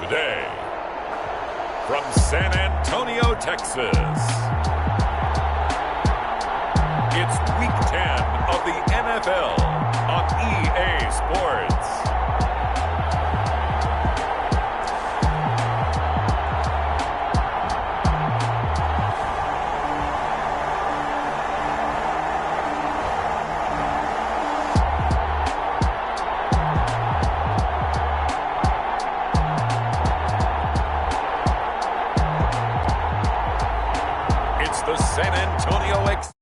Today, from San Antonio, Texas, it's Week 10 of the NFL on EA Sports. The San Antonio Lions.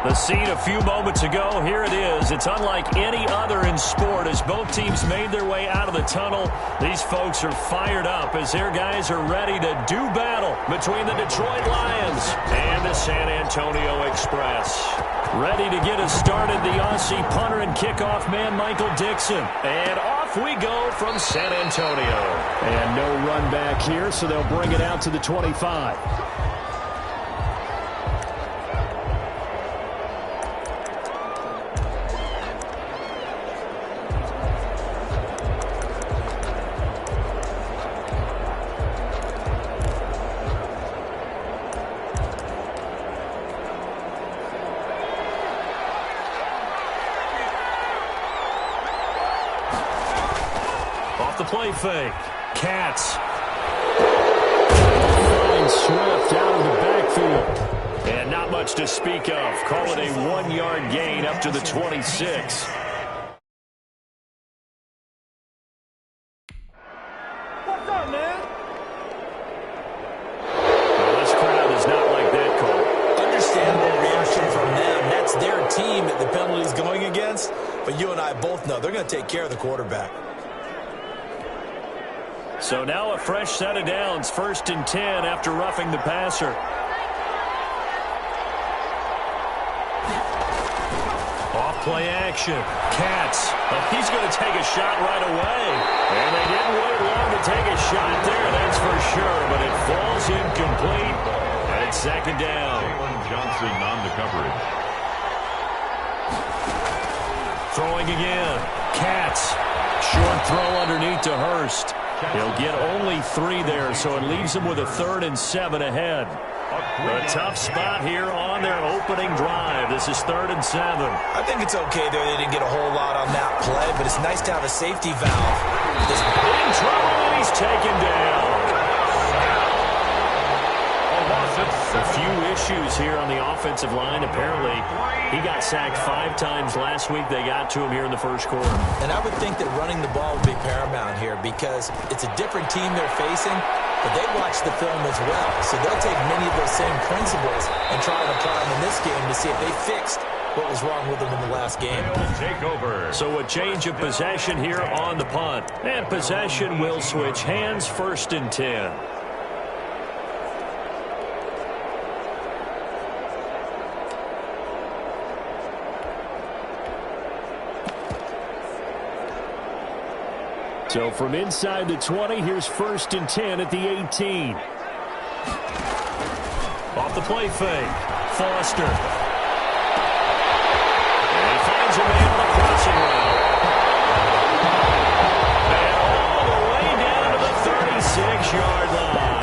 The scene a few moments ago, here it is. It's unlike any other in sport as both teams made their way out of the tunnel. These folks are fired up as their guys are ready to do battle between the Detroit Lions and the San Antonio Express. Ready to get us started, the Aussie punter and kickoff man, Michael Dixon. And off we go from San Antonio. And no run back here, so they'll bring it out to the 25. The play fake. Katz. Fine Swift out of the backfield. And not much to speak of. Call it a 1-yard gain up to the 26. What's up, man? Well, this crowd is not like that call. Understandable reaction from them. That's their team that the penalty's going against. But you and I both know they're going to take care of the quarterback. So now a fresh set of downs, 1st and 10 after roughing the passer. Off play action. Katz. He's going to take a shot right away. And they didn't wait long to take a shot there, that's for sure. But it falls incomplete. And it's 2nd down. Jalen Johnson on the coverage. Throwing again. Katz. Short throw underneath to Hurst. He'll get only 3 there, so it leaves him with a 3rd and 7 ahead. A tough spot here on their opening drive. This is 3rd and 7. I think it's okay there. They didn't get a whole lot on that play, but it's nice to have a safety valve. In trouble, and he's taken down. A few issues here on the offensive line. Apparently, he got sacked 5 times last week. They got to him here in the 1st quarter. And I would think that running the ball would be paramount here because it's a different team they're facing, but they watch the film as well. So they'll take many of those same principles and try to apply them in this game to see if they fixed what was wrong with them in the last game. Take over. So a change of possession here on the punt. And possession will switch hands, 1st and 10. So from inside the 20, here's 1st and 10 at the 18. Off the play fake. Foster. And he finds a man on a crossing route. And all the way down to the 36-yard line.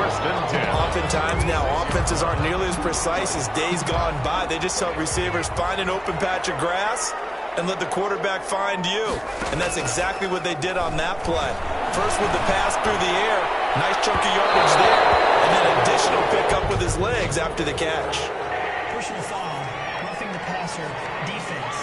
1st and 10. Oftentimes now, offenses aren't nearly as precise as days gone by. They just help receivers find an open patch of grass and let the quarterback find you. And that's exactly what they did on that play. First with the pass through the air, nice chunk of yardage there, and then additional pickup with his legs after the catch. Personal foul, roughing the passer, defense.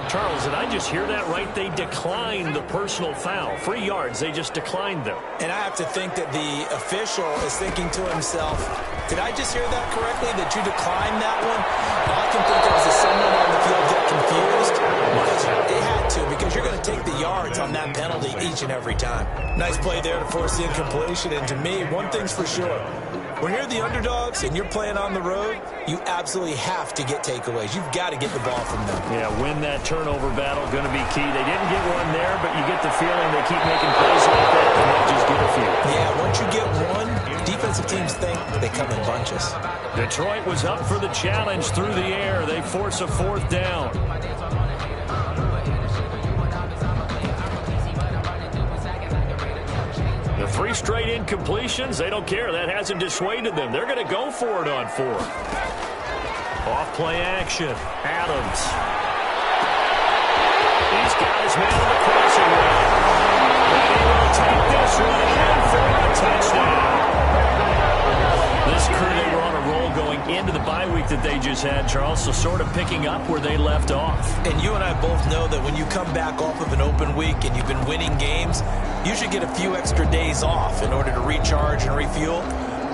Charles, did I just hear that right? They declined the personal foul. 3 yards, they just declined them. And I have to think that the official is thinking to himself, did I just hear that correctly, that you declined that one? All I can think of is someone on the field get confused because they had to, because you're going to take the yards on that penalty each and every time. Nice play there to force the incompletion, and to me, one thing's for sure. When you're the underdogs and you're playing on the road, you absolutely have to get takeaways. You've got to get the ball from them. Yeah, win that turnover battle, going to be key. They didn't get one there, but you get the feeling they keep making plays like that and they'll just get a few. Yeah, once you get one, defensive teams think they come in bunches. Detroit was up for the challenge through the air. They force a fourth down. The 3 straight incompletions, they don't care. That hasn't dissuaded them. They're going to go for it on 4th. Off-play action. Adams. He's got his man on the crossing route. And he will take this one in for a touchdown. This crew, they were on a roll going into the bye week that they just had, Charles, so sort of picking up where they left off. And you and I both know that when you come back off of an open week and you've been winning games, you should get a few extra days off in order to recharge and refuel.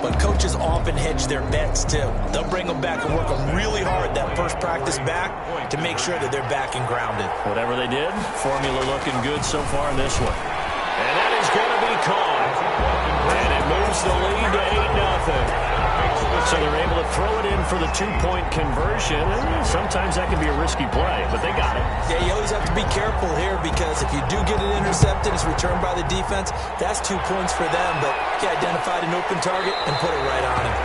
But coaches often hedge their bets, too. They'll bring them back and work them really hard that first practice back to make sure that they're back and grounded. Whatever they did, formula looking good so far in this one. And that is going to be caught. And it moves the lead to 8-0. So they're able to throw it in for the 2-point conversion. Sometimes that can be a risky play, but they got it. Yeah, you always have to be careful here because if you do get it intercepted, it's returned by the defense. That's 2 points for them, but he identified an open target and put it right on him.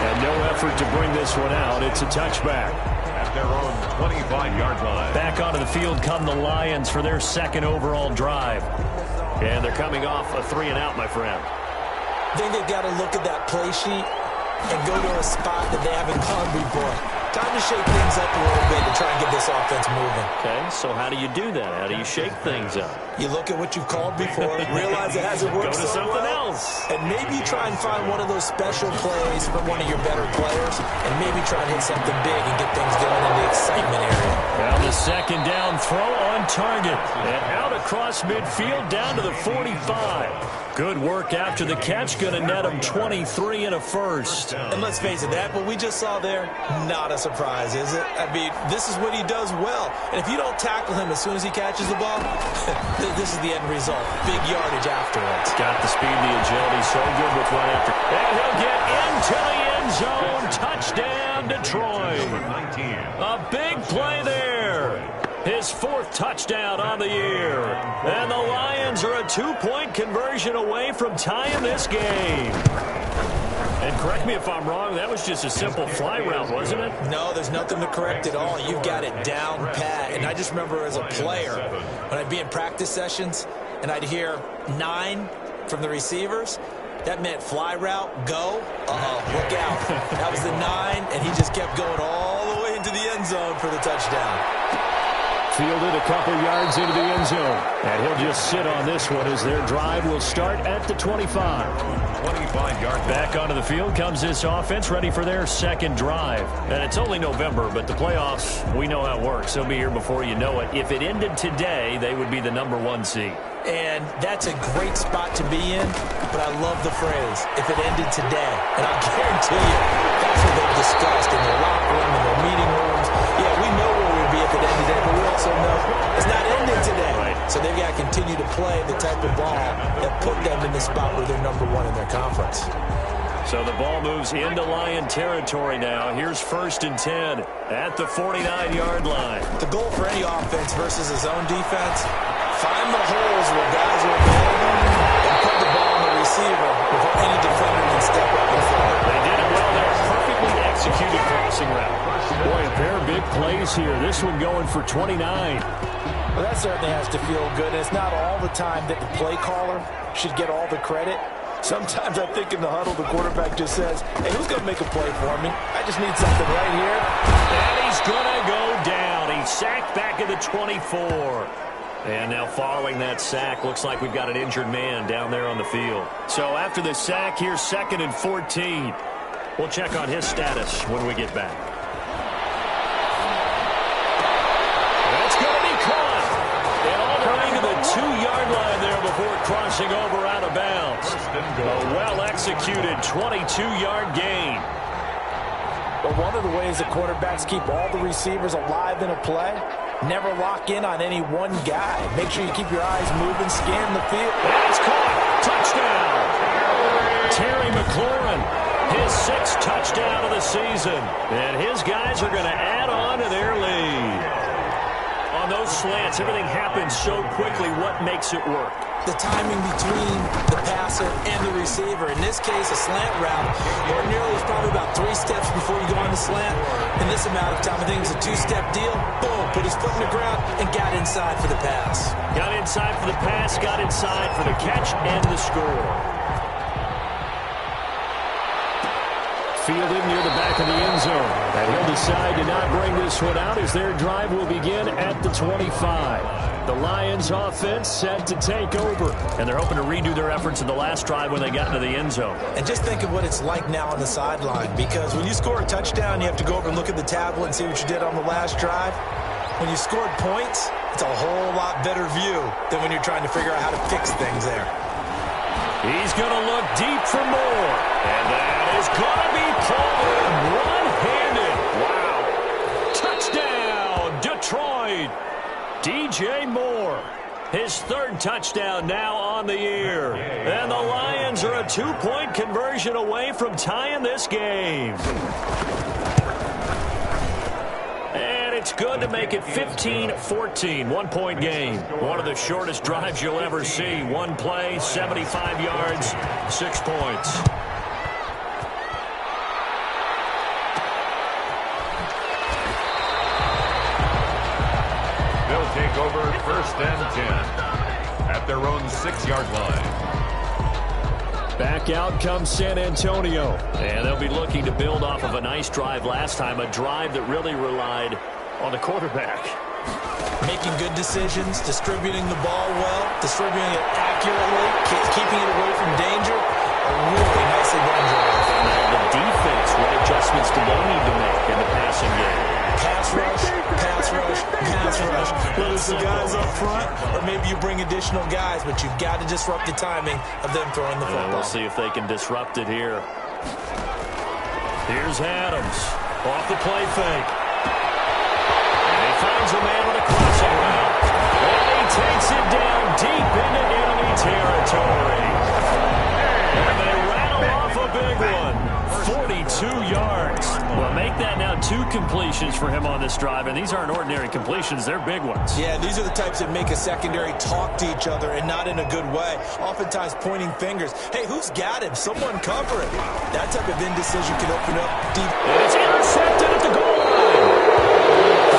And no effort to bring this one out. It's a touchback. At their own 25-yard line. Back onto the field come the Lions for their 2nd overall drive. And they're coming off a 3-and-out, my friend. I think they've got to look at that play sheet and go to a spot that they haven't gone before. Time to shake things up a little bit to try and get this offense moving. Okay, so how do you do that? How do you shake things up? You look at what you've called before, realize it hasn't worked Go to something else. and maybe try and find one of those special plays from one of your better players, and maybe try and hit something big and get things going in the excitement area. Well, the 2nd down throw on target. And out across midfield down to the 45. Good work after the catch. Going to net him 23 and a first. And let's face it, that what we just saw there, not a surprise, is it? I mean, this is what he does well. And if you don't tackle him as soon as he catches the ball, this is the end result. Big yardage afterwards. Got the speed, the agility, so good with one after. And he'll get into the end zone. Touchdown, Detroit. A big play there. His 4th touchdown on the year. And the Lions are a 2-point conversion away from tying this game. And correct me if I'm wrong, that was just a simple fly route, wasn't it? No, there's nothing to correct at all. You've got it down pat. And I just remember as a player, when I'd be in practice sessions and I'd hear 9 from the receivers, that meant fly route, go. Look out. That was the 9, and he just kept going all the way into the end zone for the touchdown. Fielded a couple yards into the end zone. And he'll just sit on this one as their drive will start at the 25. 25-yard. Back onto the field comes this offense, ready for their 2nd drive. And it's only November, but the playoffs, we know how it works. They'll be here before you know it. If it ended today, they would be the number 1 seed. And that's a great spot to be in, but I love the phrase, if it ended today. And I guarantee you, that's what they've discussed in their locker room, in their meeting rooms. Yeah, we know where we'd be if it ended today, but we also know it's not ending today. Right. So they've got to continue to play the type of ball that put them in the spot where they're number 1 in their conference. So the ball moves into Lion territory now. Here's 1st and 10 at the 49-yard line. The goal for any offense versus his own defense, find the holes where guys are available and put the ball on the receiver before any defender can step up in front. They did it well there. Perfectly executed crossing route. Boy, a pair of big plays here. This one going for 29. Well, that certainly has to feel good. And it's not all the time that the play caller should get all the credit. Sometimes I think in the huddle, the quarterback just says, hey, who's going to make a play for me? I just need something right here. And he's going to go down. He's sacked back at the 24. And now following that sack, looks like we've got an injured man down there on the field. So after the sack, here's 2nd and 14. We'll check on his status when we get back. That's going to be caught. And all the way to the 2-yard line there before crossing over out of bounds. A well-executed 22-yard gain. But one of the ways the quarterbacks keep all the receivers alive in a play, never lock in on any one guy. Make sure you keep your eyes moving, scan the field. And it's caught. Touchdown. Terry McLaurin His 6th touchdown of the season. And his guys are going to add on to their lead. On those slants, everything happens so quickly. What makes it work? The timing between the passer and the receiver. In this case, a slant route ordinarily is probably about 3 steps before you go on the slant. In this amount of time, I think it's a 2-step deal. Boom, put his foot in the ground and got inside for the pass. Got inside for the pass, got inside for the catch and the score. Fielded near the back of the end zone. And he'll decide to not bring this one out as their drive will begin at the 25. The Lions offense set to take over. And they're hoping to redo their efforts in the last drive when they got into the end zone. And just think of what it's like now on the sideline. Because when you score a touchdown, you have to go over and look at the tablet and see what you did on the last drive. When you scored points, it's a whole lot better view than when you're trying to figure out how to fix things there. He's going to look deep for more. And that is going to be pulled one-handed. Wow. Touchdown, Detroit. DJ Moore. His 3rd touchdown now on the year. And the Lions are a 2-point conversion away from tying this game. And it's good to make it 15-14, 1-point game. One of the shortest drives you'll ever see. One play, 75 yards, 6 points. They'll take over 1st and 10 at their own 6-yard line. Back out comes San Antonio. And they'll be looking to build off of a nice drive last time, a drive that really relied on the quarterback. Making good decisions, distributing the ball well, distributing it accurately, keeping it away from danger. A really nicely done drive. Now the defense, what adjustments do they need to make in the passing game? Pass rush, pass rush, pass rush. Whether it's the guys up front or maybe you bring additional guys, but you've got to disrupt the timing of them throwing the football. We'll see if they can disrupt it here. Here's Adams off the play fake. And he finds a man with a crossing route. And he takes it down deep into enemy territory. And they rattle off a big one. 42 yards. Well, make that now 2 completions for him on this drive, and these aren't ordinary completions. They're big ones. Yeah, these are the types that make a secondary talk to each other and not in a good way. Oftentimes pointing fingers. Hey, who's got him? Someone cover it. That type of indecision can open up deep. And it's intercepted at the goal line.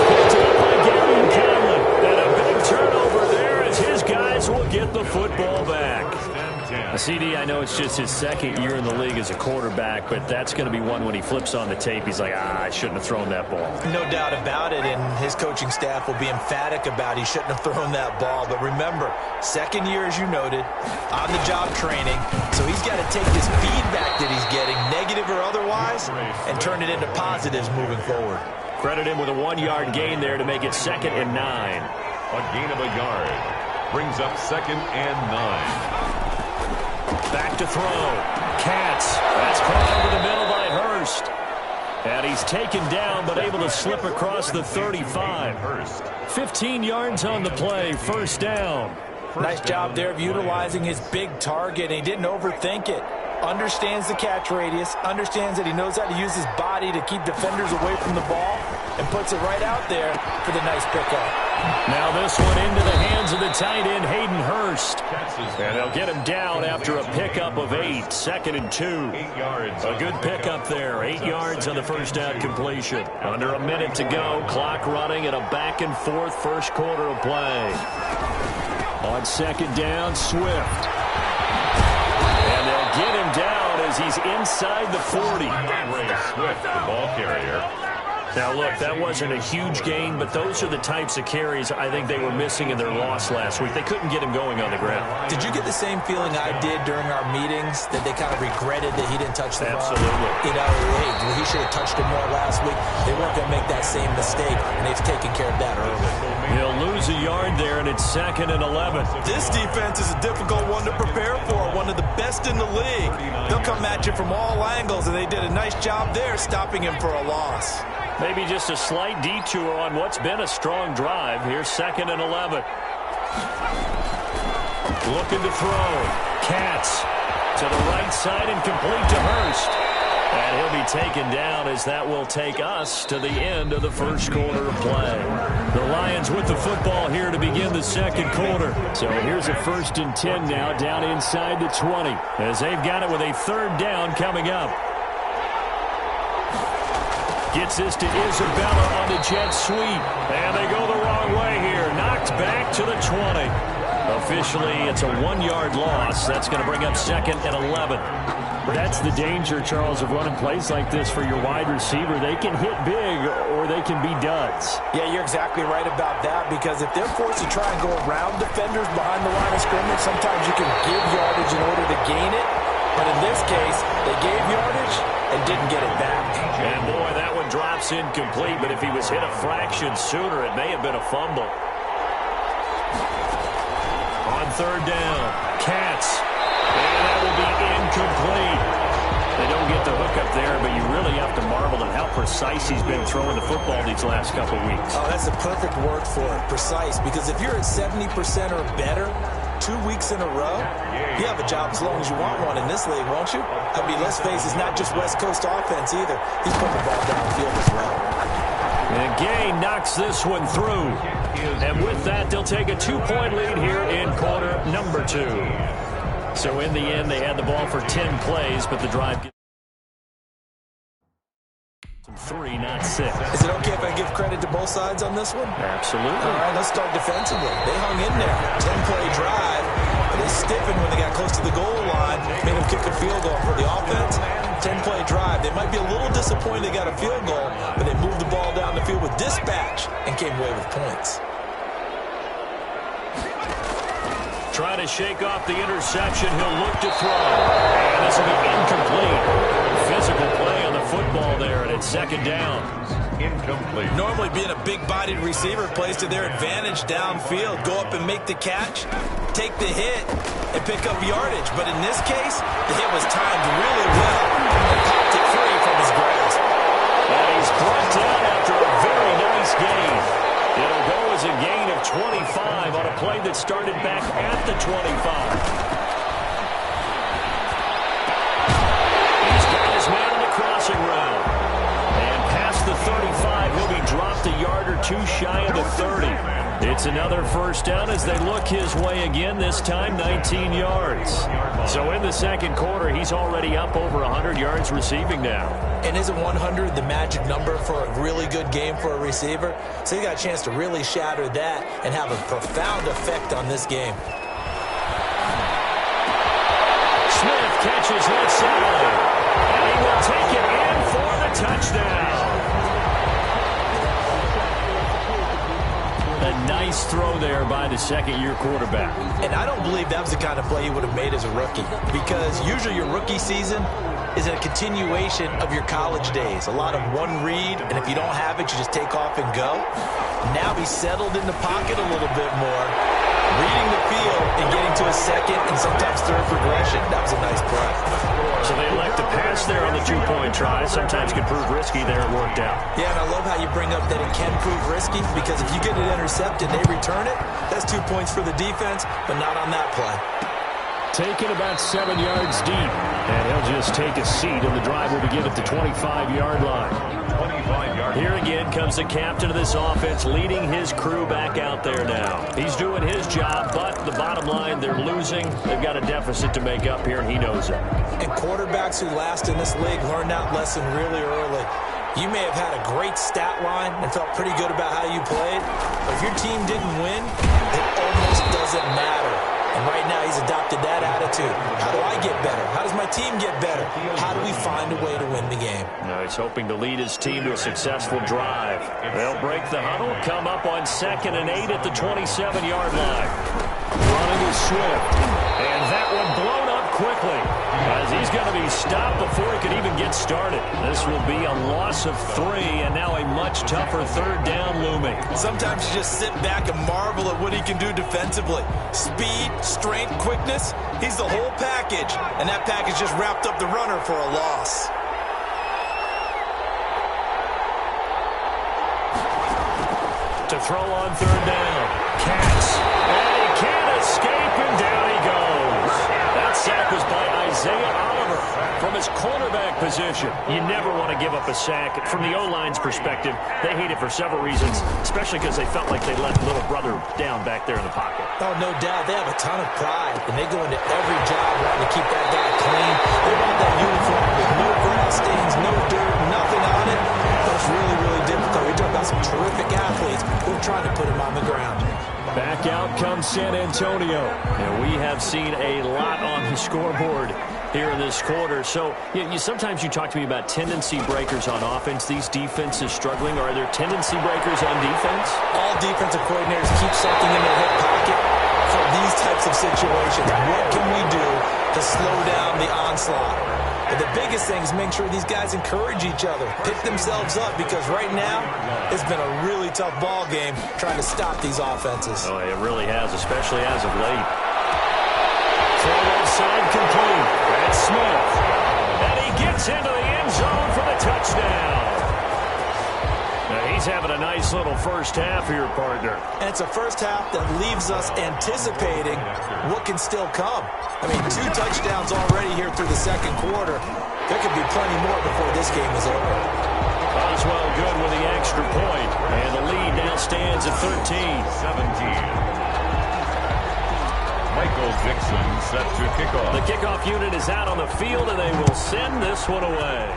Picked up by Gary Conlon. And a big turnover there as his guys will get the football back. CD, I know it's just his 2nd year in the league as a quarterback, but that's going to be one when he flips on the tape. He's like, I shouldn't have thrown that ball. No doubt about it, and his coaching staff will be emphatic about he shouldn't have thrown that ball. But remember, 2nd year, as you noted, on-the-job training, so he's got to take this feedback that he's getting, negative or otherwise, and turn it into positives moving forward. Credit him with a 1-yard gain there to make it 2nd and 9. A gain of a yard brings up 2nd and 9. Back to throw. Katz. That's caught over the middle by Hurst. And he's taken down but able to slip across the 35. 15 yards on the play. 1st down. Nice job there of utilizing his big target. And he didn't overthink it. Understands the catch radius. Understands that he knows how to use his body to keep defenders away from the ball. And puts it right out there for the nice pickup. Now this one into the hands of the tight end, Hayden Hurst. And they'll get him down after a pickup of 8. 2nd and 2. 8 yards. A good pickup there. 8 yards on the 1st down completion. Under a minute to go. Clock running at a back-and-forth 1st quarter of play. On 2nd down, Swift. And they'll get him down as he's inside the 40. Ray Swift, the ball carrier. Now, look, that wasn't a huge gain, but those are the types of carries I think they were missing in their loss last week. They couldn't get him going on the ground. Did you get the same feeling I did during our meetings, that they kind of regretted that he didn't touch the ball? Absolutely. You know, hey, he should have touched it more last week. They weren't going to make that same mistake, and they've taken care of that early. He'll lose a yard there, and it's 2nd and 11. This defense is a difficult one to prepare for, one of the best in the league. They'll come at you from all angles, and they did a nice job there stopping him for a loss. Maybe just a slight detour on what's been a strong drive. Here's 2nd and 11. Looking to throw. Katz to the right side and complete to Hurst. And he'll be taken down as that will take us to the end of the first quarter of play. The Lions with the football here to begin the second quarter. So here's a 1st and 10 now down inside the 20 as they've got it with a 3rd down coming up. Gets this to Isabella on the jet sweep. And they go the wrong way here. Knocked back to the 20. Officially, it's a 1-yard loss. That's going to bring up 2nd and 11. That's the danger, Charles, of running plays like this for your wide receiver. They can hit big or they can be duds. Yeah, you're exactly right about that, because if they're forced to try and go around defenders behind the line of scrimmage, sometimes you can give yardage in order to gain it. But in this case, they gave yardage and didn't get it back. And boy, that one drops incomplete, but if he was hit a fraction sooner, it may have been a fumble. On 3rd down, Katz. And that will be incomplete. They don't get the hook up there, but you really have to marvel at how precise he's been throwing the football these last couple weeks. Oh, that's the perfect word for it, precise. Because if you're at 70% or better 2 weeks in a row, you have a job as long as you want one in this league, won't you? I mean, let's face it, it's not just West Coast offense either. He's putting the ball downfield as well. And Gay knocks this one through. And with that, they'll take a 2-point lead here in quarter number 2. So in the end, they had the ball for 10 plays, but the drive gets 3, not 6. Is it okay if I give credit to both sides on this one? Absolutely. All right, let's start defensively. They hung in there. 10-play drive. But they stiffened when they got close to the goal line. Made them kick a field goal for the offense. 10-play drive. They might be a little disappointed they got a field goal, but they moved the ball down the field with dispatch and came away with points. Trying to shake off the interception. He'll look to throw. And this will be incomplete. Physical play on the football there, and it's 2nd down. Incomplete. Normally being a big-bodied receiver plays to their advantage downfield. Go up and make the catch, take the hit, and pick up yardage. But in this case, the hit was timed really well and popped it free from his grasp. And he's brought down after a very nice gain. It'll go as a gain of 25 on a play that started back at the 25. He's got his man in the crossing route. And past the 35, he'll be dropped a yard or 2 shy of the 30. It's another 1st down as they look his way again, this time 19 yards. So in the second quarter, he's already up over 100 yards receiving now. And isn't 100 the magic number for a really good game for a receiver? So he got a chance to really shatter that and have a profound effect on this game. Smith catches left side. And he will take it in for the touchdown. A nice throw there by the 2nd-year quarterback. And I don't believe that was the kind of play he would have made as a rookie, because usually your rookie season is a continuation of your college days. A lot of one read, and if you don't have it, you just take off and go. Now he's settled in the pocket a little bit more, reading the field and getting to a 2nd and sometimes 3rd progression. That was a nice play. So they elect to pass there on the 2-point try. Sometimes can prove risky there. It worked out. Yeah, and I love how you bring up that it can prove risky, because if you get it intercepted and they return it, that's 2 points for the defense, but not on that play. Taken about 7 yards deep. And he'll just take a seat, and the drive will begin at the 25-yard line. Here again comes the captain of this offense, leading his crew back out there now. He's doing his job, but the bottom line, they're losing. They've got a deficit to make up here, and he knows it. And quarterbacks who last in this league learn that lesson really early. You may have had a great stat line and felt pretty good about how you played, but if your team didn't win, it almost doesn't matter. And right now he's adopted that attitude. How do I get better? How does my team get better? How do we find a way to win the game? Now he's hoping to lead his team to a successful drive. They'll break the huddle, come up on 2nd and 8 at the 27-yard line. Running is Swift. And that one blown up quickly, as he's going to be stopped before he can even get started. This will be a loss of 3, and now a much tougher 3rd down looming. Sometimes you just sit back and marvel at what he can do defensively. Speed, strength, quickness, he's the whole package, and that package just wrapped up the runner for a loss. To throw on 3rd down, Katz, and he can't escape, and down he goes. That sack was by Isaiah Oliver from his cornerback position. You never want to give up a sack. From the O-line's perspective, they hate it for several reasons, especially because they felt like they let little brother down back there in the pocket. Oh, no doubt. They have a ton of pride, and they go into every job wanting to keep that guy clean. They want that uniform with no grass stains, no dirt, nothing on it. That's really, really difficult. We're talking about some terrific athletes who are trying to put him on the ground. Back out comes San Antonio. And we have seen a lot on the scoreboard here in this quarter. So sometimes you talk to me about tendency breakers on offense. These defenses struggling. Are there tendency breakers on defense? All defensive coordinators keep something in their hip pocket for these types of situations. What can we do to slow down the onslaught? But the biggest thing is make sure these guys encourage each other, pick themselves up, because right now it's been a really tough ball game trying to stop these offenses. Oh, it really has, especially as of late. Forward side complete. That's Smith. And he gets into the end zone for the touchdown. Now he's having a nice little first half here, partner. And it's a first half that leaves us anticipating what can still come. I mean, 2 touchdowns already here through the second quarter. There could be plenty more before this game is over. Oswell good with the extra point. And the lead now stands at 13-17. Michael Dixon set to kick off. The kickoff unit is out on the field, and they will send this one away.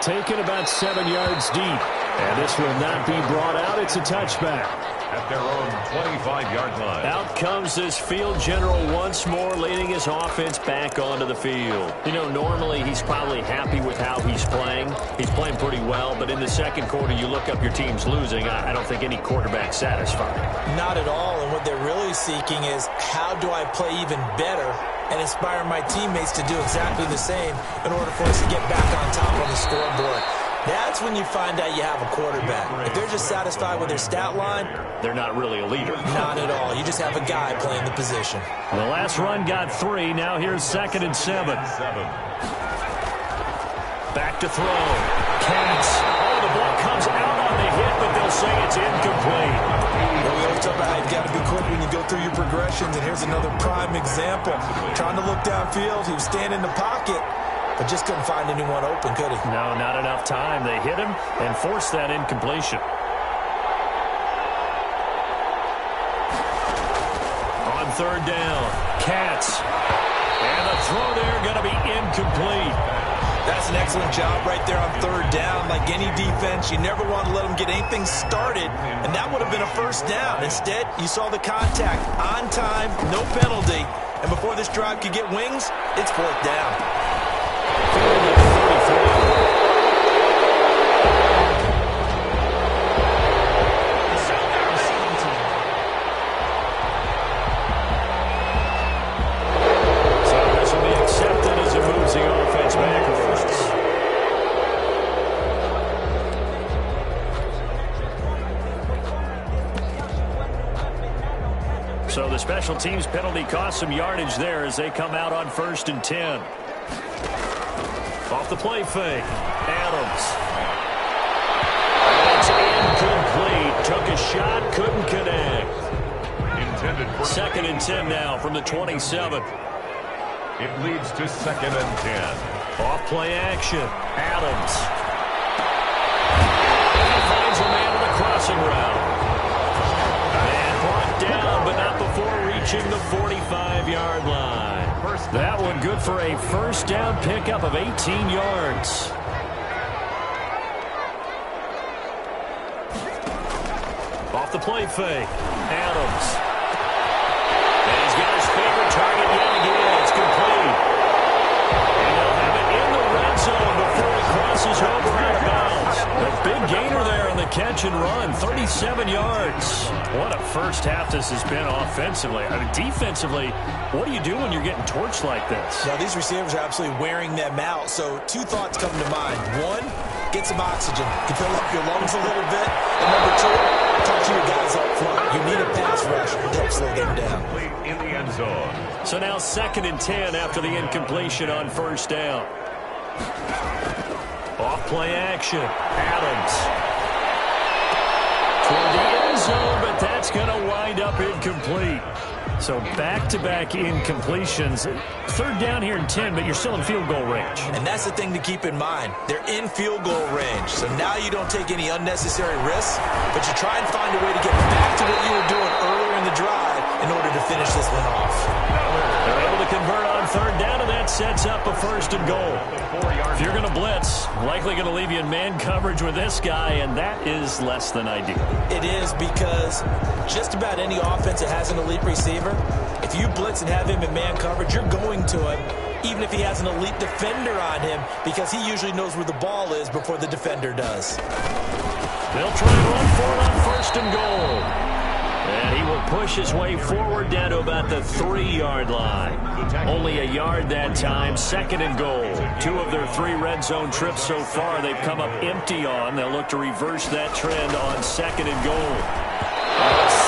Taken about 7 yards deep. And this will not be brought out. It's a touchback. At their own 25-yard line. Out comes this field general once more, leading his offense back onto the field. You know, normally he's probably happy with how he's playing. He's playing pretty well, but in the second quarter, you look up your team's losing. I don't think any quarterback's satisfied. Not at all, and what they're really seeking is how do I play even better and inspire my teammates to do exactly the same in order for us to get back on top on the scoreboard. That's when you find out you have a quarterback. If they're just satisfied with their stat line, they're not really a leader. Not at all. You just have a guy playing the position. The last run got 3. Now here's 2nd and 7. Back to throw. Katz. Oh, the ball comes out on the hit, but they'll say it's incomplete. Well, we always talk about how you've got to be quick when you go through your progressions, and here's another prime example. Trying to look downfield, he was standing in the pocket, but just couldn't find anyone open, could he? No, not enough time. They hit him and forced that incompletion. On 3rd down, Katz. And the throw there going to be incomplete. That's an excellent job right there on 3rd down. Like any defense, you never want to let them get anything started, and that would have been a first down. Instead, you saw the contact on time, no penalty, and before this drive could get wings, it's 4th down. So the special teams penalty cost some yardage there as they come out on 1st and 10. Off the play fake. Adams. It's incomplete. Took a shot, couldn't connect. Intended for 2nd and 10 now from the 27. It leads to 2nd and 10. Off play action. Adams. He finds a man on the crossing route. And brought down, but not before reaching the 45-yard line. That one good for a first down pickup of 18 yards. Off the play fake. Adams. And he's got his favorite target yet again. It's complete. And they'll have it in the red zone before he crosses over out of bounds. A big gainer there on the catch and run. 37 yards. What a first half this has been offensively. I mean, defensively, what do you do when you're getting torched like this? Now, these receivers are absolutely wearing them out. So 2 thoughts come to mind. 1, get some oxygen. You fill up your lungs a little bit. And number 2, talk to your guys up front. You need a pass rush to help slow them down. In the end zone. So now 2nd and 10 after the incompletion on 1st down. Off play action. Adams. Toward the end zone, but that's going to wind up incomplete. So back-to-back incompletions. Third down here in 10, but you're still in field goal range. And that's the thing to keep in mind. They're in field goal range. So now you don't take any unnecessary risks, but you try and find a way to get back to what you were doing earlier in the drive in order to finish this one off. They're able to convert on third down, and that sets up a first and goal. If you're going to blitz, likely going to leave you in man coverage with this guy, and that is less than ideal. It is, because just about any offense that has an elite receiver, if you blitz and have him in man coverage, you're going to him, even if he has an elite defender on him, because he usually knows where the ball is before the defender does. They'll try and run for it on first and goal. And he will push his way forward down to about the 3-yard line. Only a yard that time. Second and goal. 2 of their 3 red zone trips so far they've come up empty on. They'll look to reverse that trend on second and goal.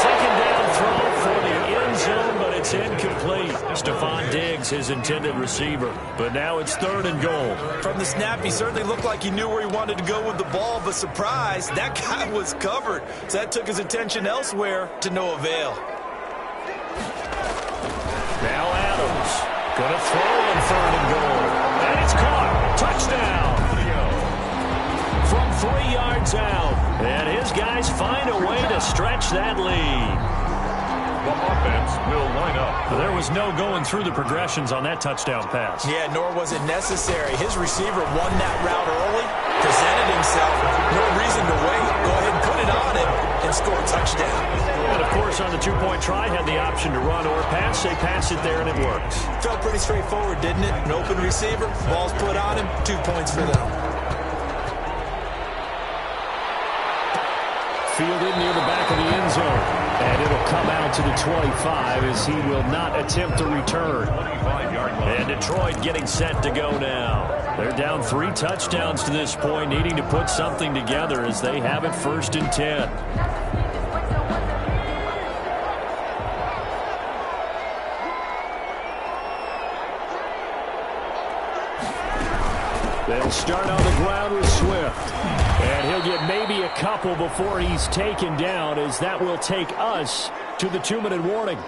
Second down throw for the end zone, but it's incomplete. Stephon Diggs, his intended receiver. But now it's third and goal. From the snap, he certainly looked like he knew where he wanted to go with the ball, but surprise, that guy was covered. So that took his attention elsewhere to no avail. Now Adams going to throw on third and goal. And it's caught. Touchdown. From 3 yards out. And his guys find a way to stretch that lead. The offense will line up. There was no going through the progressions on that touchdown pass. Yeah, nor was it necessary. His receiver won that route early, presented himself. No reason to wait. Go ahead and put it on him and score a touchdown. And, of course, on the 2-point try, had the option to run or pass. They pass it there, and it works. Felt pretty straightforward, didn't it? An open receiver, ball's put on him, 2 points for them. Fielded near the back of the end zone. And it'll come out to the 25 as he will not attempt to return. And Detroit getting set to go now. They're down 3 touchdowns to this point, needing to put something together as they have it first and 10. They'll start on the ground with Swift. And he'll get maybe a couple before he's taken down, as that will take us to the 2-minute warning.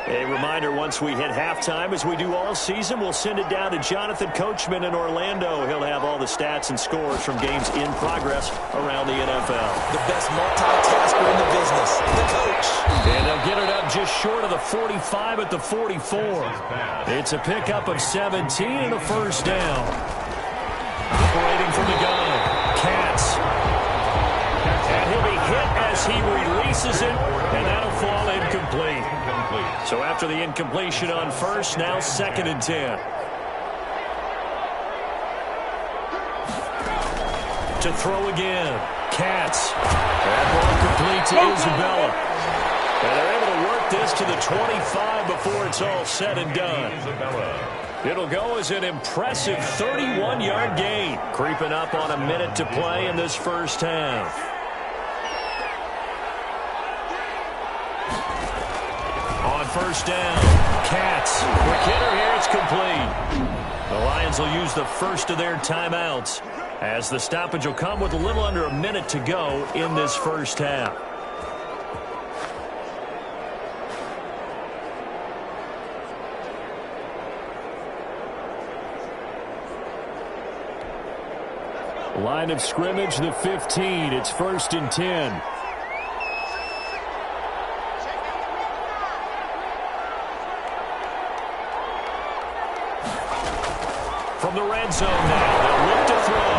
A reminder, once we hit halftime, as we do all season, we'll send it down to Jonathan Coachman in Orlando. He'll have all the stats and scores from games in progress around the NFL. The best multitasker in the business, the coach. And they'll get it up just short of the 45 at the 44. It's a pickup of 17 and a first down. Operating from the gun, Katz. And he'll be hit as he releases it, and that'll fall incomplete. So after the incompletion on first, now second and 10. To throw again, Katz. That ball complete to Isabella. And they're able to work this to the 25 before it's all said and done. It'll go as an impressive 31-yard gain, creeping up on a minute to play in this first half. On first down, Katz. Quick hitter here, it's complete. The Lions will use the first of their timeouts, as the stoppage will come with a little under a minute to go in this first half. Line of scrimmage, the 15. It's first and 10. From the red zone now, they'll look to throw.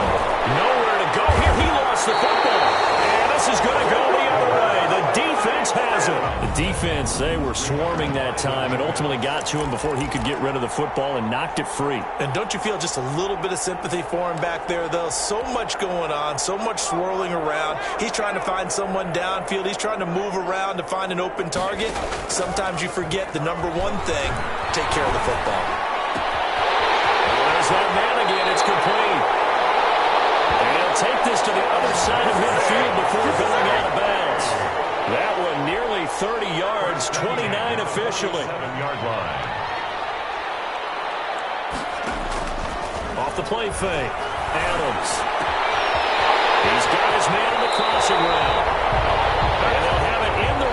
Nowhere to go here. He lost the football. And this is going to go the other way. The defense has it. The defense, they were swarming that time and ultimately got to him before he could get rid of the football and knocked it free. And don't you feel just a little bit of sympathy for him back there, though? So much going on, so much swirling around. He's trying to find someone downfield. He's trying to move around to find an open target. Sometimes you forget the number one thing, take care of the football. There's that man again. It's complete. And he'll take this to the other side of midfield before going out of bounds. That one nearly 30 yards, 29 officially. 7-yard line. Off the play fake, Adams. He's got his man on the crossing route. And they'll have it in the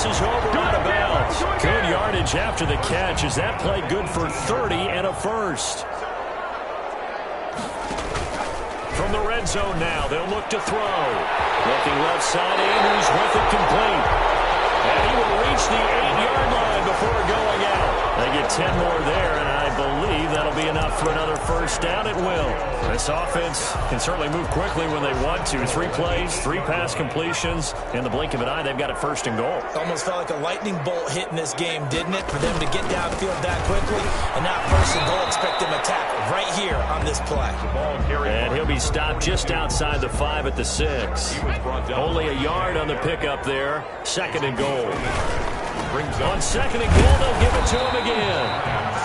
crosses over out of bounds. Good yardage after the catch as that play good for 30 and a first. From the red zone now, they'll look to throw. Looking left side, Andrews with it complete. And he will reach the 8-yard line before going out. They get 10 more there, and I believe that'll be enough for another first down. It will. This offense can certainly move quickly when they want to. 3 plays, 3 pass completions. In the blink of an eye, they've got it first and goal. Almost felt like a lightning bolt hit in this game, didn't it? For them to get downfield that quickly, and now first and goal, expect them to tackle right here on this play. And he'll be stopped just outside the 5 at the 6. Only a yard on the pickup there. Second and goal. On second and goal, they'll give it to him again.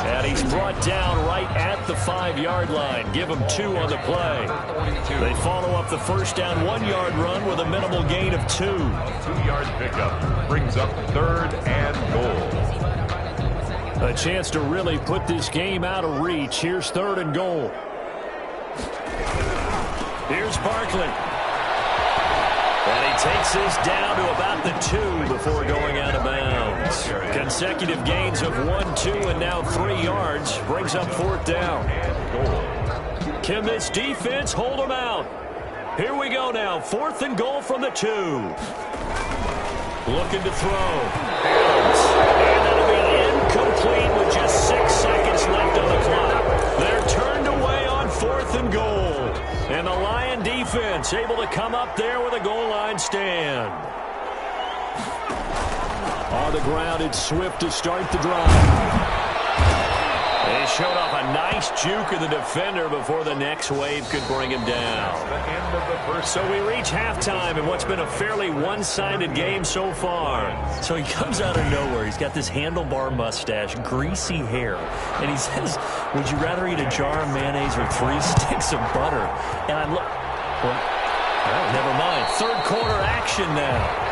And he's brought down right at the 5-yard line. Give him 2 on the play. They follow up the first down 1-yard run with a minimal gain of 2. 2-yard pickup brings up third and goal. A chance to really put this game out of reach. Here's third and goal. Here's Barkley. And he takes this down to about the 2 before going out of bounds. Consecutive gains of 1, 2, and now 3 yards. Brings up fourth down. Can this defense hold them out? Here we go now. Fourth and goal from the 2. Looking to throw. And that'll be incomplete with just 6 seconds left on the clock. They're turned away on fourth and goal. And the Lion defense able to come up there with a goal line stand. On the ground, it's Swift to start the drive. They showed off a nice juke of the defender before the next wave could bring him down. So we reach halftime in what's been a fairly one-sided game so far. So he comes out of nowhere. He's got this handlebar mustache, greasy hair. And he says, would you rather eat a jar of mayonnaise or 3 sticks of butter? And I look, well, never mind. Third quarter action now.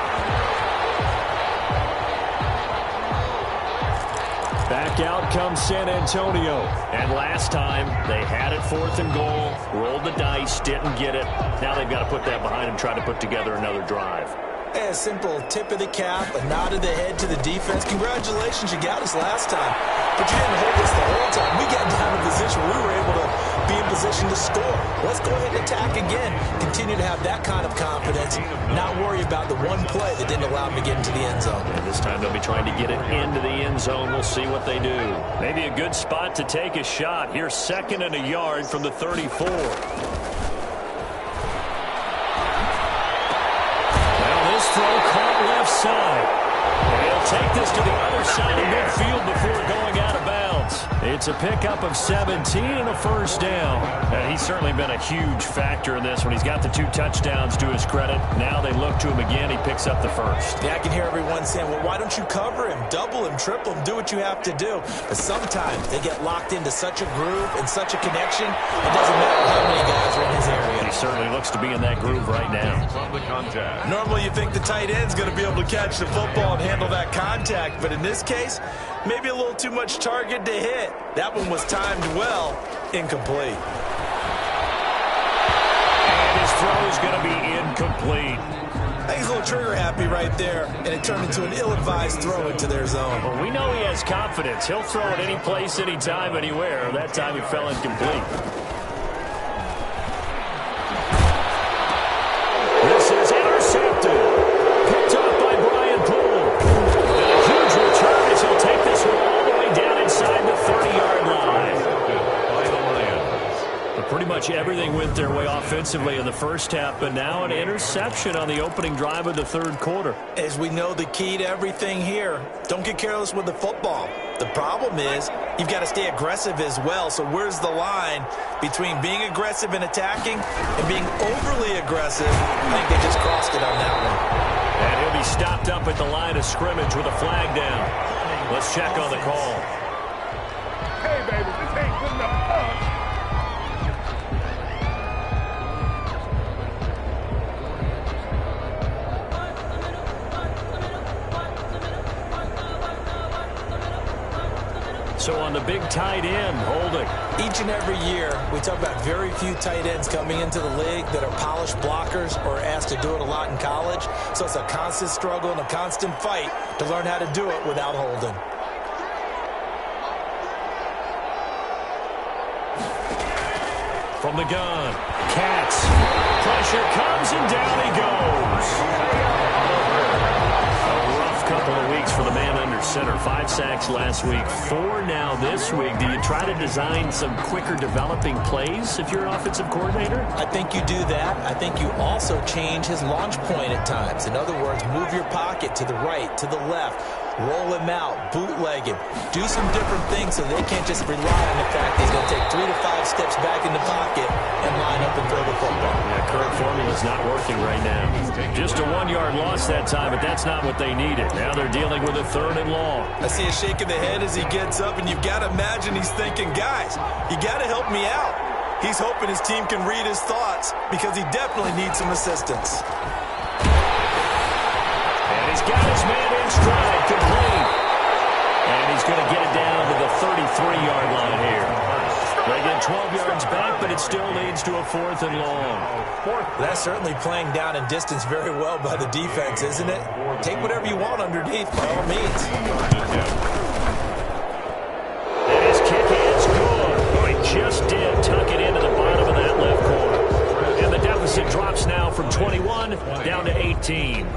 Back out comes San Antonio. And last time, they had it fourth and goal, rolled the dice, didn't get it. Now they've got to put that behind them, try to put together another drive. A simple tip of the cap, a nod of the head to the defense. Congratulations, you got us last time. But you didn't hold us the whole time. We got down in a position where we were able to be in position to score. Let's go ahead and attack again. Continue to have that kind of confidence. Not worry about the one play that didn't allow them to get into the end zone. And this time they'll be trying to get it into the end zone. We'll see what they do. Maybe a good spot to take a shot. Here's second and a yard from the 34. Throw caught left side. He'll take this to the other side of midfield before going out of bounds. It's a pickup of 17 and a first down. And he's certainly been a huge factor in this when he's got the 2 touchdowns to his credit. Now they look to him again. He picks up the first. Yeah, I can hear everyone saying, well, why don't you cover him, double him, triple him, do what you have to do. But sometimes they get locked into such a groove and such a connection, it doesn't matter how many guys are in his area. He certainly looks to be in that groove right now. Normally you think the tight end's going to be able to catch the football and handle that contact, but in this case, maybe a little too much target to hit. That one was timed well, incomplete. And his throw is going to be incomplete. I think he's a little trigger happy right there, and it turned into an ill-advised throw into their zone. Well, we know he has confidence. He'll throw it any place, anytime, anywhere. That time he fell incomplete. This is intercepted. Picked up by Brian Poole. And a huge return as he'll take this one all the way down inside the 30-yard line. But pretty much everything went their way offensively in the first half, but now an interception on the opening drive of the third quarter. As we know, the key to everything here, don't get careless with the football. The problem is you've got to stay aggressive as well. So where's the line between being aggressive and attacking and being overly aggressive? I think they just crossed it on that one. And he'll be stopped up at the line of scrimmage with a flag down. Let's check on the call. Hey, baby, this ain't good enough. So on the big tight end, holding. Each and every year, we talk about very few tight ends coming into the league that are polished blockers or asked to do it a lot in college. So it's a constant struggle and a constant fight to learn how to do it without holding. From the gun, Katz. Pressure comes and down he goes. A rough couple of weeks for the man under center. 5 sacks last week, 4 now this week. Do you try to design some quicker developing plays if you're an offensive coordinator? I think you do that. I think you also change his launch point at times. In other words, move your pocket to the right, to the left. Roll him out, bootleg him, do some different things so they can't just rely on the fact he's going to take 3 to 5 steps back in the pocket and line up and throw the football. Yeah, current formula is not working right now. Just a 1-yard loss that time, but that's not what they needed. Now they're dealing with a 3rd and long. I see a shake of the head as he gets up, and you've got to imagine he's thinking, guys, you got to help me out. He's hoping his team can read his thoughts because he definitely needs some assistance. He's got his man in stride, complete. And he's going to get it down to the 33-yard line here. They get 12 yards back, but it still leads to a 4th and long. That's certainly playing down in distance very well by the defense, isn't it? Take whatever you want underneath, by all means. And his kick is good. Oh, he just did tuck it into the bottom of that left corner. And the deficit drops now from 21 down to 18.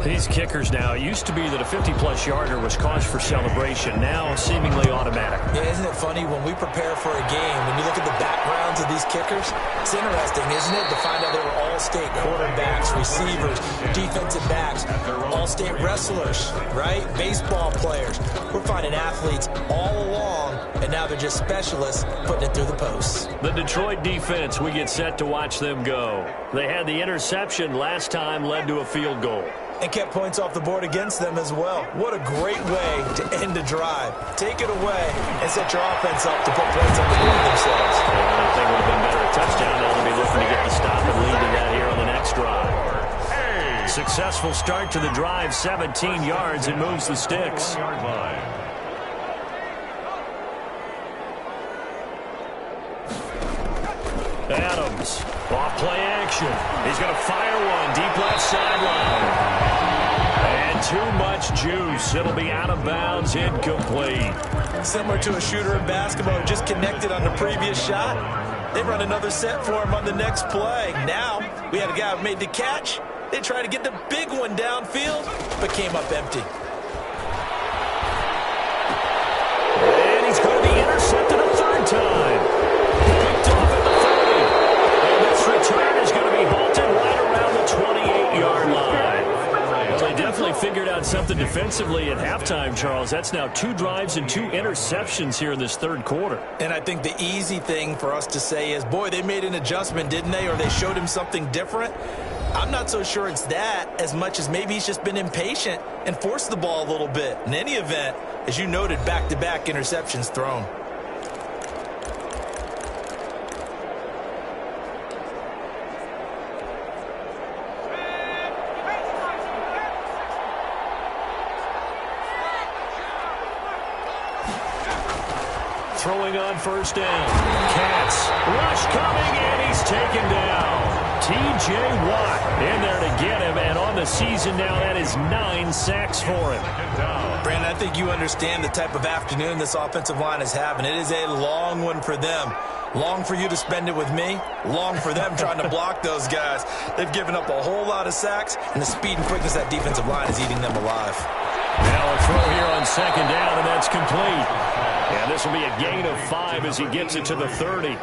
These kickers now, it used to be that a 50-plus yarder was cause for celebration. Now, seemingly automatic. Yeah, isn't it funny? When we prepare for a game, when you look at the backgrounds of these kickers, it's interesting, isn't it, to find out they were all-state quarterbacks, receivers, defensive backs, all-state wrestlers, right? Baseball players. We're finding athletes all along, and now they're just specialists putting it through the posts. The Detroit defense, we get set to watch them go. They had the interception last time, led to a field goal. And kept points off the board against them as well. What a great way to end a drive. Take it away and set your offense up to put points on the board themselves. I think it would have been better a touchdown. Now they'll be looking to get the stop and lead to that here on the next drive. Successful start to the drive, 17 yards, and moves the sticks. Adams, off play action. He's going to fire one, deep left sideline. And too much juice. It'll be out of bounds, incomplete. Similar to a shooter in basketball who just connected on the previous shot. They run another set for him on the next play. Now, we had a guy who made the catch. They tried to get the big one downfield, but came up empty. And he's going to be intercepted a 3rd time. Picked off at the 30. And this return is going to be halted right around the 28-yard line. Well, they definitely figured out something defensively at halftime, Charles. That's now 2 drives and 2 interceptions here in this 3rd quarter. And I think the easy thing for us to say is, boy, they made an adjustment, didn't they? Or they showed him something different. I'm not so sure it's that as much as maybe he's just been impatient and forced the ball a little bit. In any event, as you noted, back-to-back interceptions thrown. Throwing on 1st down. Katz. Rush coming, and he's taken down. T.J. Watt in there to get him, and on the season now, that is 9 sacks for him. Brandon, I think you understand the type of afternoon this offensive line is having. It is a long one for them. Long for you to spend it with me. Long for them trying to block those guys. They've given up a whole lot of sacks, and the speed and quickness of that defensive line is eating them alive. Now a throw here on 2nd down, and that's complete. And this will be a gain of 5 as he gets it to the 30.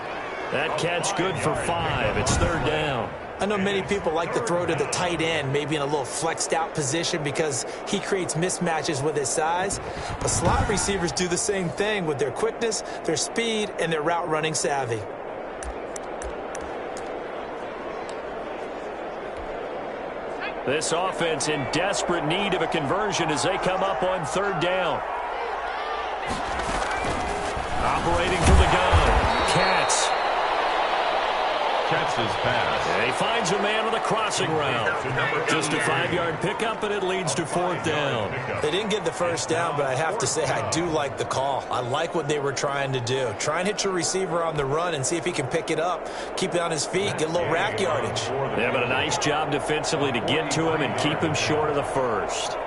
That catch good for 5. It's 3rd down. I know many people like to throw to the tight end, maybe in a little flexed out position because he creates mismatches with his size. But slot receivers do the same thing with their quickness, their speed, and their route running savvy. This offense in desperate need of a conversion as they come up on 3rd down. Operating from the gun, Katz. catches pass. And he finds a man on the crossing route. Just a 5-yard pickup, and it leads to 4th down. They didn't get the first down, but I have to say I do like the call. I like what they were trying to do. Try and hit your receiver on the run and see if he can pick it up, keep it on his feet, get a little rack yardage. Yeah, but a nice job defensively to get to him and keep him short of the first.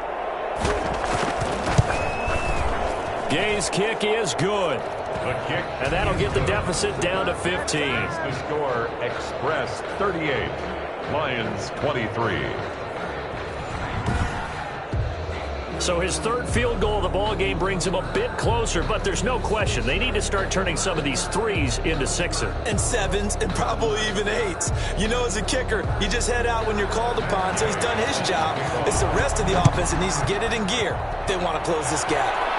Gay's kick is good. The kick. And that'll get the deficit down to 15. The score, Express 38, Lions 23. So his third field goal of the ball game brings him a bit closer, but there's no question they need to start turning some of these threes into sixes. And sevens and probably even eights. You know, as a kicker, you just head out when you're called upon, so he's done his job. It's the rest of the offense that needs to get it in gear. They want to close this gap.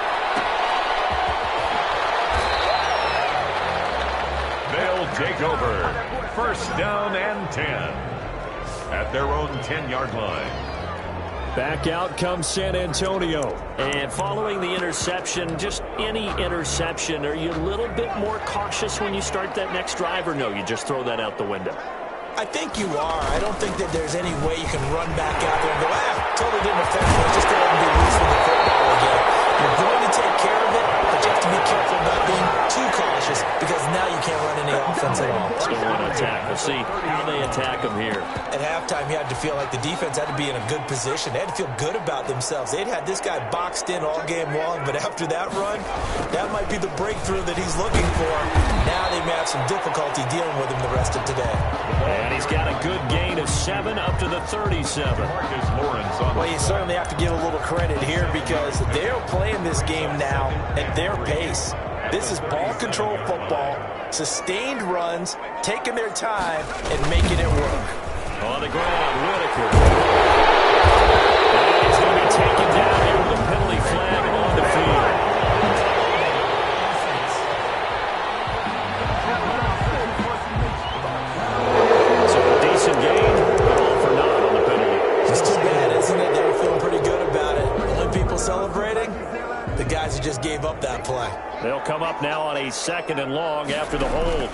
They'll take over. First down and 10 at their own 10-yard line. Back out comes San Antonio. And following the interception, just any interception, are you a little bit more cautious when you start that next drive, or no, you just throw that out the window? I think you are. I don't think that there's any way you can run back out there and go, totally didn't affect me. Just go ahead and be loose with the football again. You're going to take care of it, but you have to be careful about being too cautious because now you can't run any offense at all. Still want to attack. We'll see how they attack them here. At halftime, you had to feel like the defense had to be in a good position. They had to feel good about themselves. They'd had this guy boxed in all game long, but after that run, that might be the breakthrough that he's looking for. Now they may have some difficulty dealing with him the rest of today. And he's got a good gain of 7 up to the 37. Well, you certainly have to give a little credit here because they're playing this game now at their pace. This is ball control football, sustained runs, taking their time, and making it work. On the ground, Whitaker. And he's going to be taken down here with a penalty flag on the field. So a decent gain, but all for naught on the penalty. It's too bad, isn't it? They were feeling pretty good about it. Only people celebrating? The guys who just gave up that play. They'll come up now on a 2nd and long after the hold.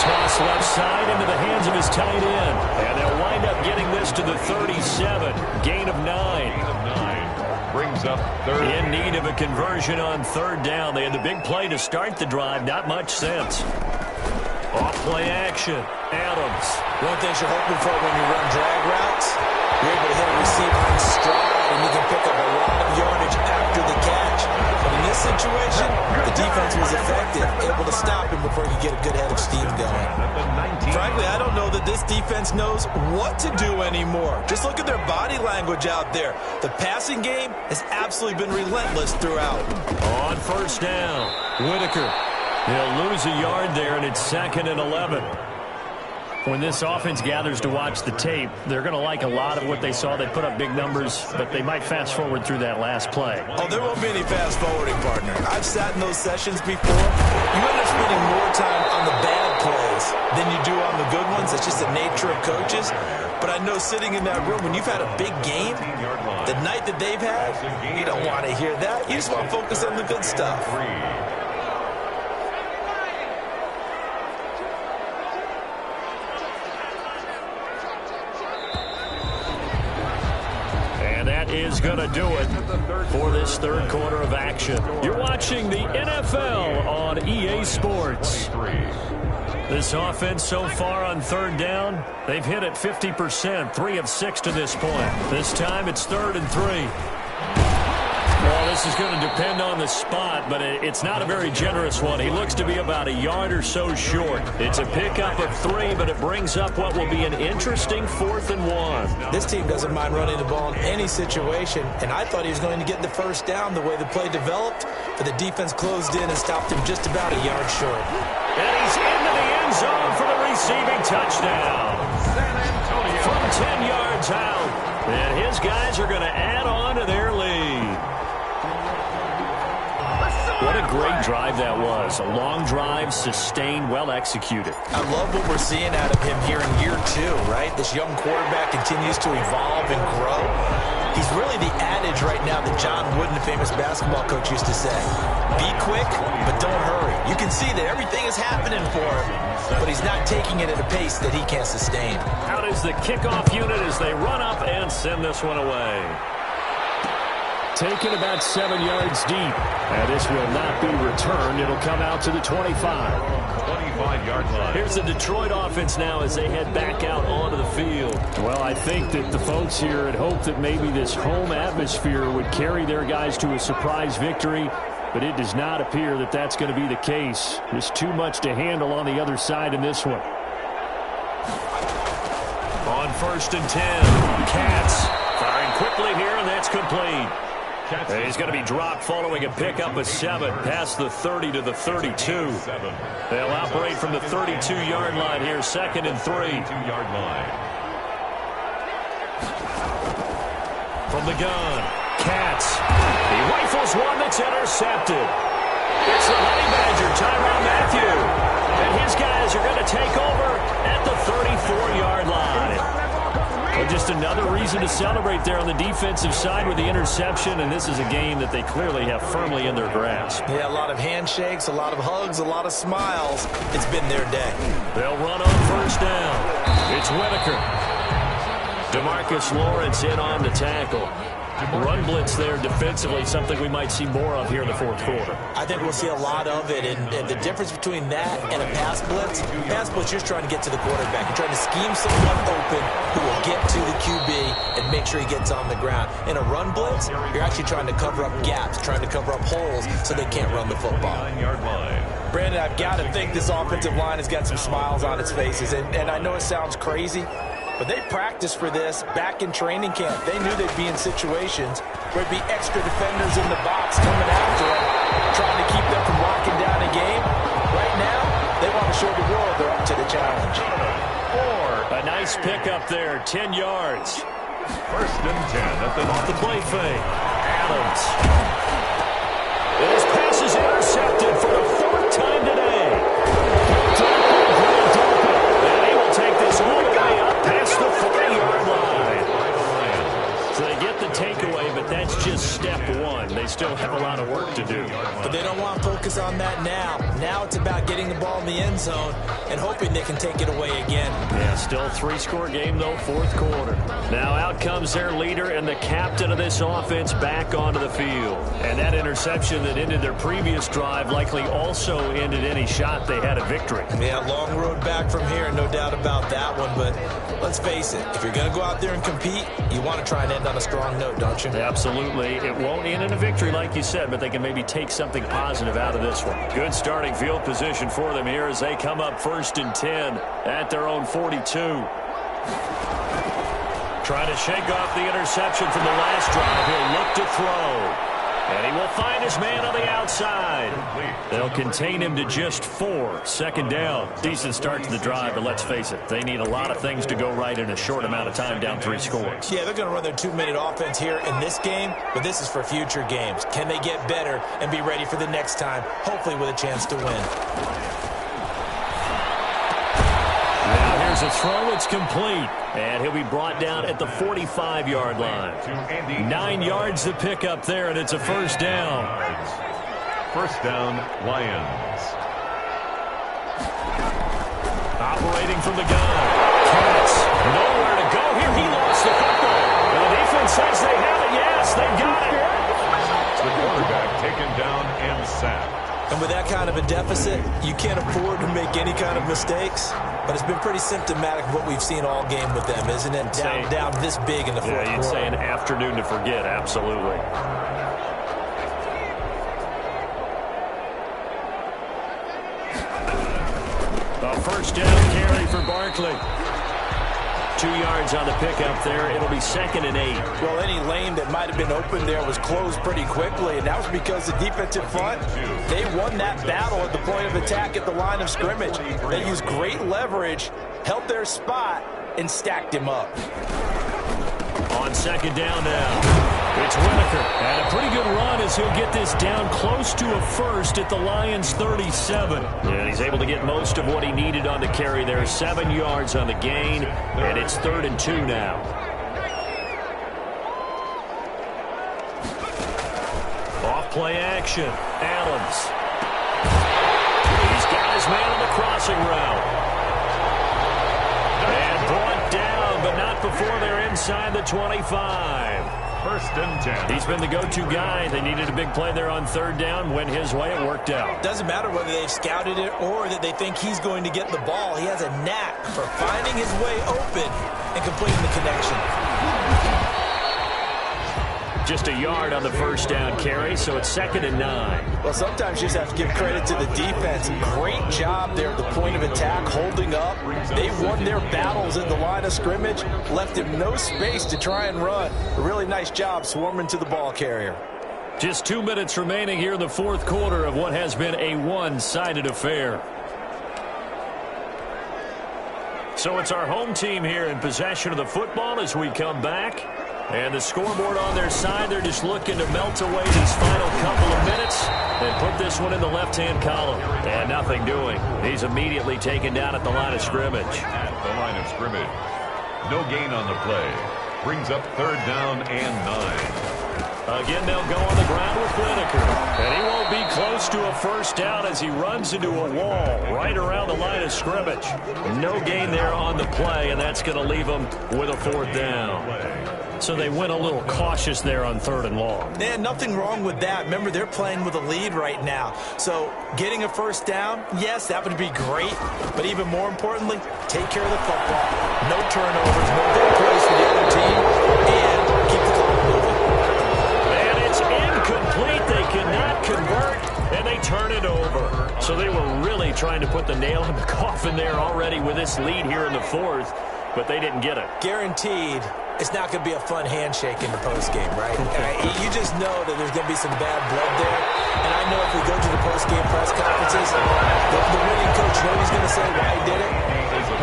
Toss left side into the hands of his tight end. And they'll wind up getting this to the 37. Gain of 9. Brings up third. In need of a conversion on 3rd down. They had the big play to start the drive. Not much sense. Off play action. Adams. One thing you're hoping for when you run drag routes, you're able to hit a receiver in stride, and you can pick up a lot of yardage after the catch. But in this situation, the defense was effective, able to stop him before he could get a good head of steam going. Frankly, I don't know that this defense knows what to do anymore. Just look at their body language out there. The passing game has absolutely been relentless throughout. On 1st down, Whitaker. He'll lose a yard there, and it's 2nd and 11. When this offense gathers to watch the tape, they're going to like a lot of what they saw. They put up big numbers, but they might fast forward through that last play. Oh, there won't be any fast forwarding, partner. I've sat in those sessions before. You end up spending more time on the bad plays than you do on the good ones. It's just the nature of coaches. But I know sitting in that room, when you've had a big game, the night that they've had, you don't want to hear that. You just want to focus on the good stuff. Is going to do it for this 3rd quarter of action. You're watching the NFL on EA Sports. This offense so far on 3rd down, they've hit it 50%, 3 of 6 to this point. This time it's 3rd and 3. Well, this is going to depend on the spot, but it's not a very generous one. He looks to be about a yard or so short. It's a pickup of 3, but it brings up what will be an interesting 4th and 1. This team doesn't mind running the ball in any situation, and I thought he was going to get the first down the way the play developed, but the defense closed in and stopped him just about a yard short. And he's into the end zone for the receiving touchdown. From 10 yards out, and his guys are going to add on to their lead. What a great drive that was. A long drive, sustained, well executed. I love what we're seeing out of him here in year 2, right? This young quarterback continues to evolve and grow. He's really the adage right now that John Wooden, the famous basketball coach, used to say. Be quick, but don't hurry. You can see that everything is happening for him, but he's not taking it at a pace that he can't sustain. Out is the kickoff unit as they run up and send this one away. Taken about 7 yards deep. And this will not be returned. It'll come out to the 25. 25-yard line. Here's the Detroit offense now as they head back out onto the field. Well, I think that the folks here had hoped that maybe this home atmosphere would carry their guys to a surprise victory, but it does not appear that that's going to be the case. There's too much to handle on the other side in this one. On 1st and 10, Katz firing quickly here, and that's complete. And he's going to be dropped following a pickup of 7 past the 30 to the 32. They'll operate from the 32-yard line here, 2nd and 3. 2-yard line. From the gun, Katz. He rifles one that's intercepted. It's the Honey Badger, Tyrann Mathieu. And his guys are going to take over at the 34-yard line. Well, just another reason to celebrate there on the defensive side with the interception, and this is a game that they clearly have firmly in their grasp. Yeah, a lot of handshakes, a lot of hugs, a lot of smiles. It's been their day. They'll run on 1st down. It's Whitaker. DeMarcus Lawrence in on the tackle. Run blitz there defensively, something we might see more of here in the 4th quarter. I think we'll see a lot of it, and the difference between that and a pass blitz, you're trying to get to the quarterback. You're trying to scheme someone open who will get to the QB and make sure he gets on the ground. In a run blitz, you're actually trying to cover up gaps, trying to cover up holes so they can't run the football. 9-yard line. Brandon, I've got to think this offensive line has got some smiles on its faces, and I know it sounds crazy, but they practiced for this back in training camp. They knew they'd be in situations where there'd be extra defenders in the box coming after them, trying to keep them from locking down a game. Right now, they want to show the world they're up to the challenge. A nice pickup there, 10 yards. 1st and 10 at the Off the play fake. Adams. And his pass is intercepted for the 4th time today. And he will take this all the way up past the 40-yard line. So they get the takeaway, but that's just step 1. They still have a lot of work to do. But they don't want to focus on that now. Now it's about getting the ball in the end zone and hoping they can take it away again. Yeah, still 3-score game, though, 4th quarter. Now out comes their leader and the captain of this offense back onto the field. And that interception that ended their previous drive likely also ended any shot they had a victory. Yeah, long road back from here, no doubt about that one. But let's face it, if you're going to go out there and compete, you want to try and end on a strong note, don't you? Absolutely. It won't end in a victory like you said, but they can maybe take something positive out of this one. Good starting field position for them here as they come up 1st and 10 at their own 42. Trying to shake off the interception from the last drive. He'll look to throw. And he will find his man on the outside. They'll contain him to just 4. 2nd down. Decent start to the drive, but let's face it, they need a lot of things to go right in a short amount of time down 3 scores. Yeah, they're going to run their 2-minute offense here in this game, but this is for future games. Can they get better and be ready for the next time, hopefully with a chance to win? Now here's a throw. It's complete. And he'll be brought down at the 45-yard line. 9 yards to pick up there, and it's a 1st down. 1st down, Lions. Operating from the gun. Katz, nowhere to go here. He lost the football. And the defense says they have it. Yes, they've got it. The quarterback taken down and sacked. And with that kind of a deficit, you can't afford to make any kind of mistakes. But it's been pretty symptomatic of what we've seen all game with them, isn't it? Down this big in the 4th quarter. Yeah, you'd say an afternoon to forget, absolutely. A 1st down carry for Barkley. 2 yards on the pickup there. It'll be 2nd and 8. Well, any lane that might have been open there was closed pretty quickly, and that was because the defensive front, they won that battle at the point of attack at the line of scrimmage. They used great leverage, held their spot, and stacked him up. On 2nd down now. It's Whitaker. And a pretty good run as he'll get this down close to a 1st at the Lions' 37. And he's able to get most of what he needed on the carry there. 7 yards on the gain, and it's 3rd and 2 now. Play action. Adams. He's got his man on the crossing route. And brought down, but not before they're inside the 25. First and 10. He's been the go-to guy. They needed a big play there on third down. Went his way. It worked out. Doesn't matter whether they've scouted it or that they think he's going to get the ball. He has a knack for finding his way open and completing the connection. Just a yard on the first down carry, so it's 2nd and 9. Well, sometimes you just have to give credit to the defense. Great job there at the point of attack, holding up. They won their battles at the line of scrimmage, left him no space to try and run. A really nice job swarming to the ball carrier. Just 2 minutes remaining here in the fourth quarter of what has been a one-sided affair. So it's our home team here in possession of the football as we come back. And the scoreboard on their side, they're just looking to melt away these final couple of minutes and put this one in the left-hand column. And nothing doing. He's immediately taken down at the line of scrimmage. At the line of scrimmage. No gain on the play. Brings up 3rd down and 9. Again, they'll go on the ground with Lineker. And he won't be close to a first down as he runs into a wall right around the line of scrimmage. No gain there on the play, and that's going to leave him with a 4th down. So they went a little cautious there on 3rd and long. Man, nothing wrong with that. Remember, they're playing with a lead right now. So getting a first down, yes, that would be great. But even more importantly, take care of the football. No turnovers, no big plays for the other team, and keep the clock moving. And it's incomplete. They cannot convert, and they turn it over. So they were really trying to put the nail in the coffin there already with this lead here in the 4th, but they didn't get it. Guaranteed. It's not going to be a fun handshake in the postgame, right? You just know that there's going to be some bad blood there. And I know if we go to the postgame press conferences, the winning coach, you know what he's going to say, why he did it?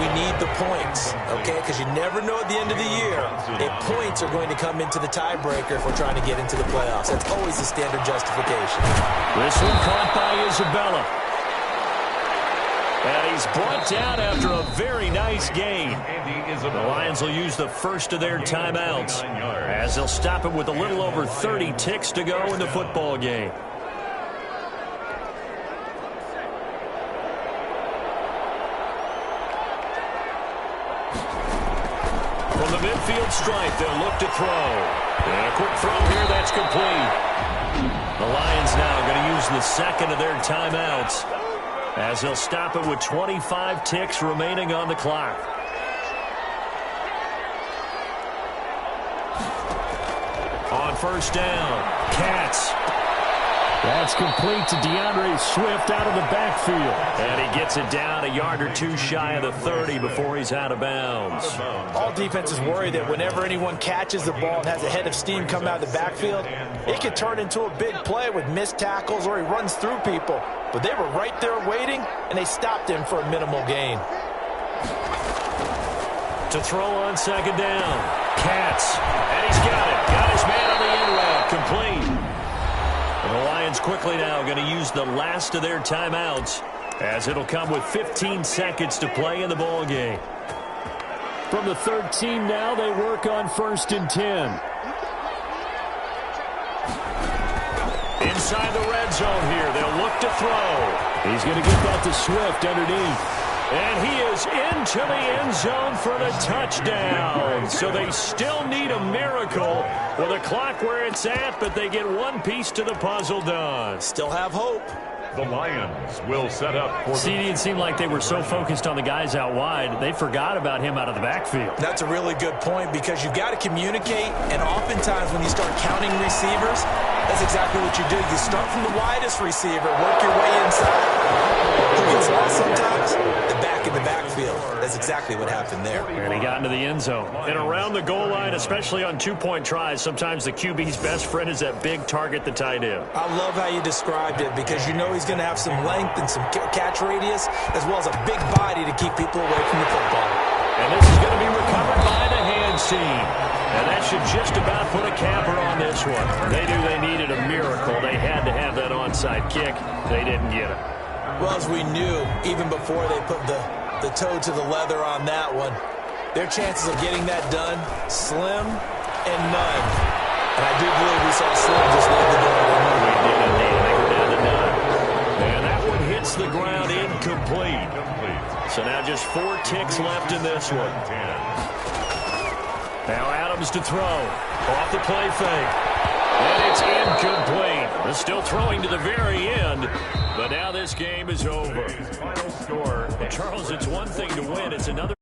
We need the points, okay? Because you never know at the end of the year if points are going to come into the tiebreaker if we're trying to get into the playoffs. That's always the standard justification. This one caught by Isabella. And he's brought down after a very nice gain. The Lions will use the first of their timeouts as they'll stop it with a little over 30 ticks to go in the football game. From the midfield stripe, they'll look to throw. And a quick throw here, that's complete. The Lions now going to use the second of their timeouts as they'll stop it with 25 ticks remaining on the clock. On first down, Katz. That's complete to DeAndre Swift out of the backfield. And he gets it down a yard or two shy of the 30 before he's out of bounds. All defenses worry that whenever anyone catches the ball and has a head of steam come out of the backfield, it could turn into a big play with missed tackles or he runs through people. But they were right there waiting, and they stopped him for a minimal gain. To throw on second down, Katz. And he's got it. Got his man on the end route. Complete. And the Lions quickly now going to use the last of their timeouts as it'll come with 15 seconds to play in the ball game. From the 13 now, they work on 1st and 10. Inside the red zone here, they'll look to throw. He's going to get that to Swift underneath. And he is into the end zone for the touchdown. So they still need a miracle with a clock where it's at, but they get one piece to the puzzle done. Still have hope. The Lions will set up for CD, it seemed like they were so focused on the guys out wide, they forgot about him out of the backfield. That's a really good point because you've got to communicate, and oftentimes when you start counting receivers, that's exactly what you do. You start from the widest receiver, work your way inside. Who gets lost sometimes? The back in the backfield. That's exactly what happened there. And he got into the end zone. And around the goal line, especially on two-point tries, sometimes the QB's best friend is that big target, the tight end. I love how you described it because you know he's going to have some length and some catch radius as well as a big body to keep people away from the football. And this is going to be recovered by the hands team. And that should just about put a capper on this one. They knew they needed a miracle. They had to have that onside kick. They didn't get it. Well, as we knew, even before they put the toe to the leather on that one, their chances of getting that done, slim and none. And I do believe we saw Slim just leave the door. And that one hits the ground incomplete. So now just 4 ticks left in this one. Now Adams to throw. Off the play fake. And it's incomplete. They're still throwing to the very end. But now this game is over. Final score. Well, Charles, it's one thing to win. It's another